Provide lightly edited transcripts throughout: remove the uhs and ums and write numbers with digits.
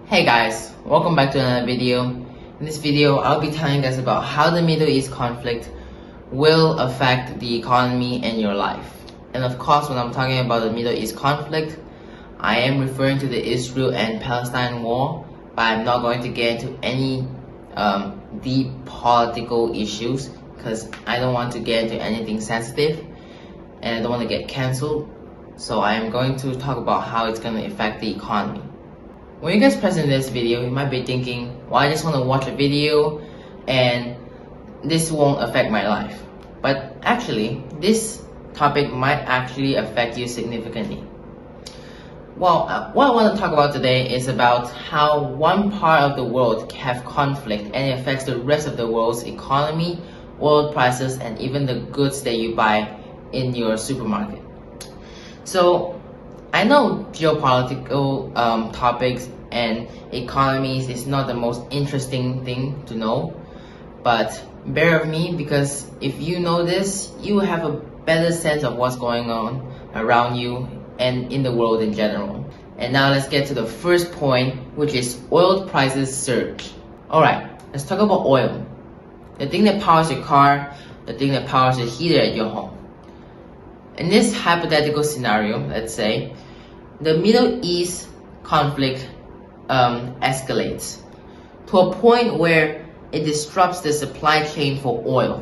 Hey guys, welcome back to another video. In this video, I'll be telling you guys about how the Middle East conflict will affect the economy and your life. And of course, when I'm talking about the Middle East conflict, I am referring to the Israel and Palestine war, but I'm not going to get into any deep political issues because I don't want to get into anything sensitive and I don't want to get cancelled. So I am going to talk about how it's going to affect the economy. When you guys present this video, you might be thinking, well, I just want to watch a video and this won't affect my life. But actually, this topic might actually affect you significantly. Well, what I want to talk about today is about how one part of the world can have conflict and it affects the rest of the world's economy, world prices, and even the goods that you buy in your supermarket. So, I know geopolitical topics and economies is not the most interesting thing to know, but bear with me because if you know this, you will have a better sense of what's going on around you and in the world in general. And now let's get to the first point, which is oil prices surge. Alright, let's talk about oil. The thing that powers your car, the thing that powers the heater at your home. In this hypothetical scenario, let's say, the Middle East conflict escalates to a point where it disrupts the supply chain for oil.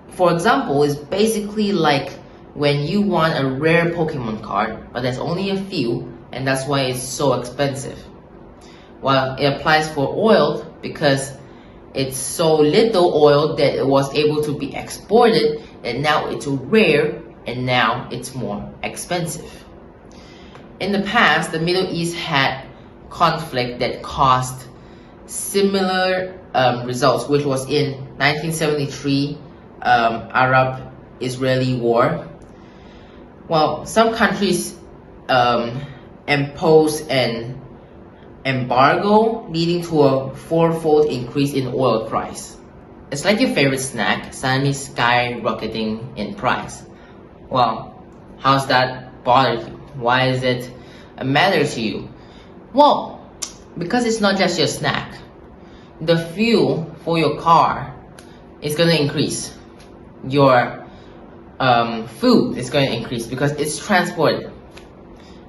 For example, it's basically like when you want a rare Pokemon card, but there's only a few, and that's why it's so expensive. Well, it applies for oil because it's so little oil that it was able to be exported, and now it's rare, and now it's more expensive. In the past, the Middle East had conflict that caused similar results, which was in 1973 Arab-Israeli war. Well, some countries imposed an embargo leading to a fourfold increase in oil price. It's like your favorite snack suddenly skyrocketing in price. Well, how's that bother you? Why is it a matter to you? Well, because it's not just your snack. The fuel for your car is going to increase. Your food is going to increase because it's transported.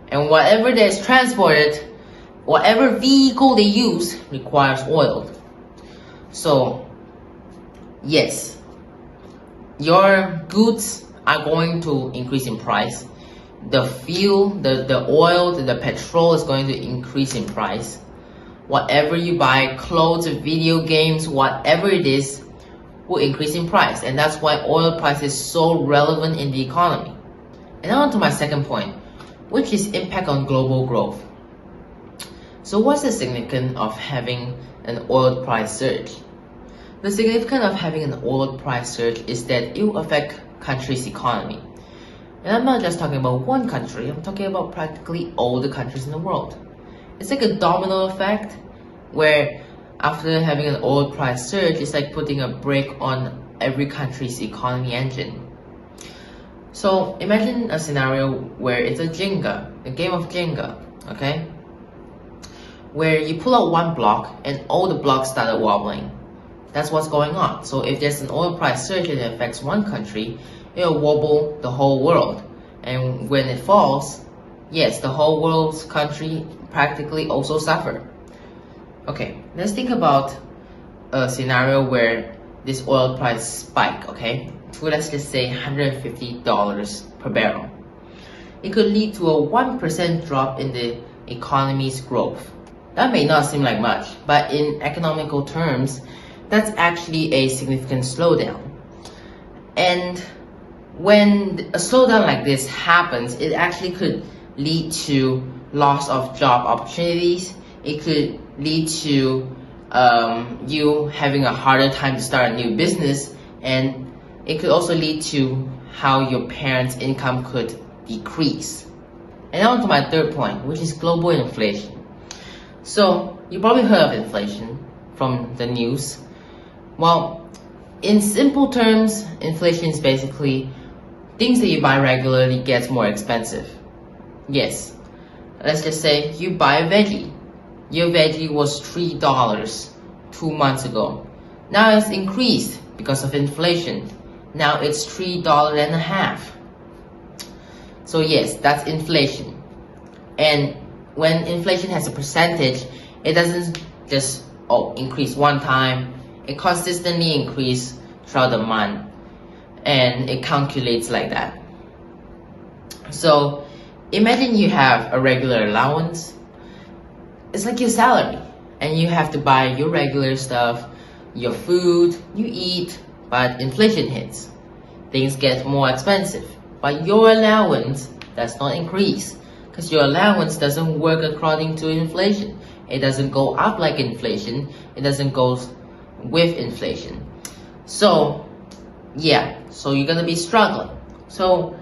And whatever that's transported, whatever vehicle they use requires oil. So, yes, your goods are going to increase in price. The fuel, the oil, the petrol is going to increase in price. Whatever you buy, clothes, video games, whatever it is, will increase in price. And that's why oil price is so relevant in the economy. And now on to my second point, which is impact on global growth. So what's the significance of having an oil price surge? The significance of having an oil price surge is that it will affect countries' economy. And I'm not just talking about one country, I'm talking about practically all the countries in the world. It's like a domino effect where after having an oil price surge, it's like putting a brake on every country's economy engine. So imagine a scenario where it's a game of Jenga, okay? Where you pull out one block and all the blocks started wobbling. That's what's going on. So if there's an oil price surge and it affects one country, it'll wobble the whole world. And when it falls, yes, the whole world's country practically also suffer. Okay, let's think about a scenario where this oil price spike, okay, to let's just say $150 per barrel. It could lead to a 1% drop in the economy's growth. That may not seem like much, but in economical terms, that's actually a significant slowdown. And when a slowdown like this happens, it actually could lead to loss of job opportunities. It could lead to you having a harder time to start a new business, and it could also lead to how your parents' income could decrease. And now on to my third point, which is global inflation. So you probably heard of inflation from the news. Well, in simple terms, inflation is basically things that you buy regularly gets more expensive. Yes, let's just say you buy a veggie Your veggie was $3 2 months ago. Now it's increased because of inflation. Now it's $3.50. So yes, that's inflation. And when inflation has a percentage, it doesn't just increase one time. It consistently increases throughout the month, and it calculates like that. So imagine you have a regular allowance. It's like your salary, and you have to buy your regular stuff, your food, you eat, but inflation hits. Things get more expensive, but your allowance does not increase because your allowance doesn't work according to inflation. It doesn't go up like inflation. It doesn't go with inflation. So yeah, so you're gonna be struggling. So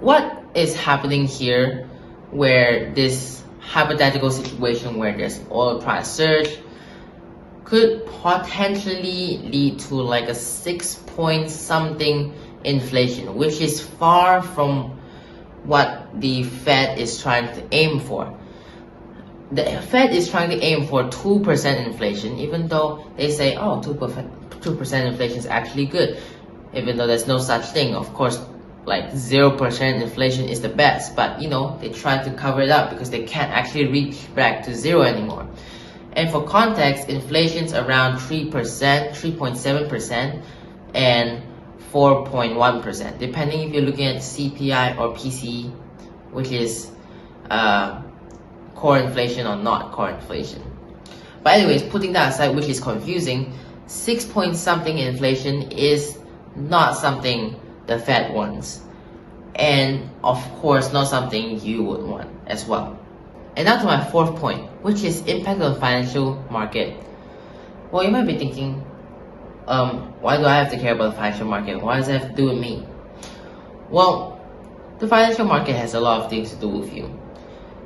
what is happening here where this hypothetical situation where there's oil price surge could potentially lead to like a 6 point something inflation, which is far from what the Fed is trying to aim for. The Fed is trying to aim for 2% inflation, even though they say, 2% inflation is actually good, even though there's no such thing. Of course, like 0% inflation is the best, but they try to cover it up because they can't actually reach back to zero anymore. And for context, inflation's around 3%, 3.7%, and 4.1%, depending if you're looking at CPI or PCE, which is core inflation or not core inflation. But anyways, putting that aside, which is confusing, 6 point something inflation is not something the Fed wants, and of course not something you would want as well. And now to my fourth point, which is impact on financial market. Well, you might be thinking, why do I have to care about the financial market? What does it have to do with me? Well, the financial market has a lot of things to do with you.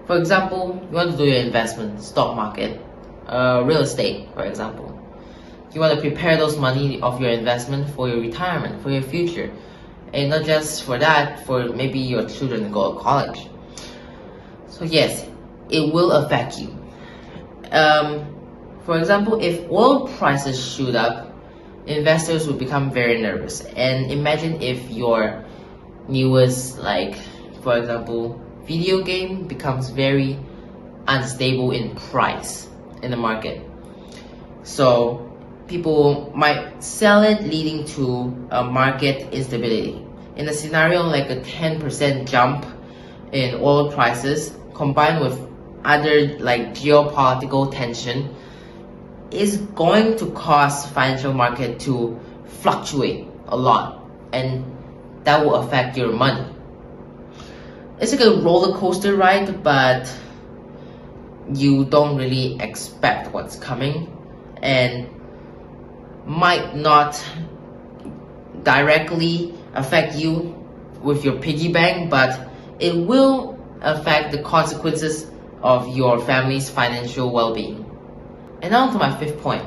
For example, you want to do your investment, stock market, real estate, for example. You want to prepare those money of your investment for your retirement, for your future. And not just for that, for maybe your children to go to college. So yes, it will affect you. For example, if oil prices shoot up, investors will become very nervous. And imagine if your newest, for example, video game becomes very unstable in price in the market. So people might sell it, leading to a market instability. In a scenario like a 10% jump in oil prices combined with other geopolitical tension is going to cause financial market to fluctuate a lot, and that will affect your money. It's like a roller coaster ride, but you don't really expect what's coming, and might not directly affect you with your piggy bank, but it will affect the consequences of your family's financial well-being. And now to my fifth point,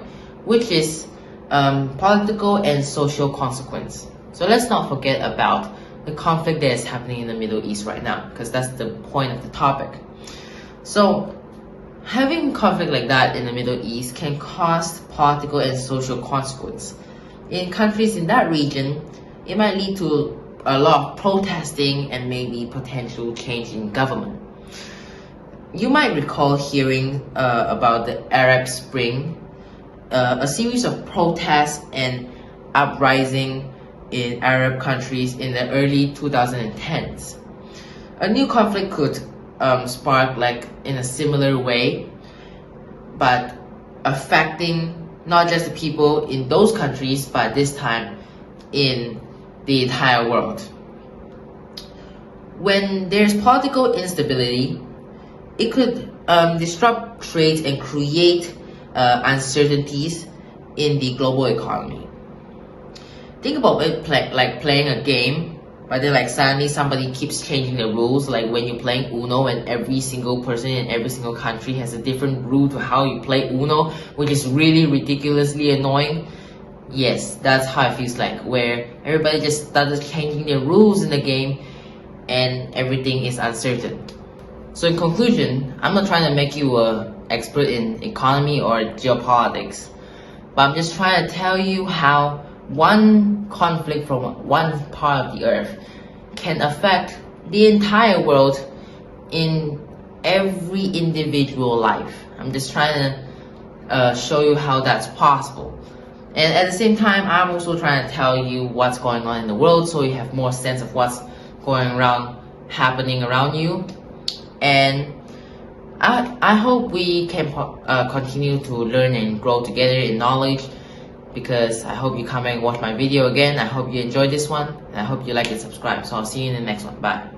which is political and social consequence. So let's not forget about the conflict that is happening in the Middle East right now, because that's the point of the topic. So having conflict like that in the Middle East can cause political and social consequence. In countries in that region, it might lead to a lot of protesting and maybe potential change in government. You might recall hearing about the Arab Spring, a series of protests and uprising in Arab countries in the early 2010s. A new conflict could spark in a similar way, but affecting not just the people in those countries, but this time in the entire world. When there's political instability, it could disrupt trade and create uncertainties in the global economy. Think about it playing a game, but then suddenly somebody keeps changing the rules, like when you're playing Uno and every single person in every single country has a different rule to how you play Uno, which is really ridiculously annoying. Yes, that's how it feels like, where everybody just started changing the rules in the game and everything is uncertain. So in conclusion, I'm not trying to make you an expert in economy or geopolitics, but I'm just trying to tell you how one conflict from one part of the earth can affect the entire world in every individual life. I'm just trying to show you how that's possible. And at the same time, I'm also trying to tell you what's going on in the world so you have more sense of what's going around, happening around you. And I hope we can continue to learn and grow together in knowledge, because I hope you come and watch my video again. I hope you enjoyed this one, and I hope you like and subscribe. So I'll see you in the next one. Bye.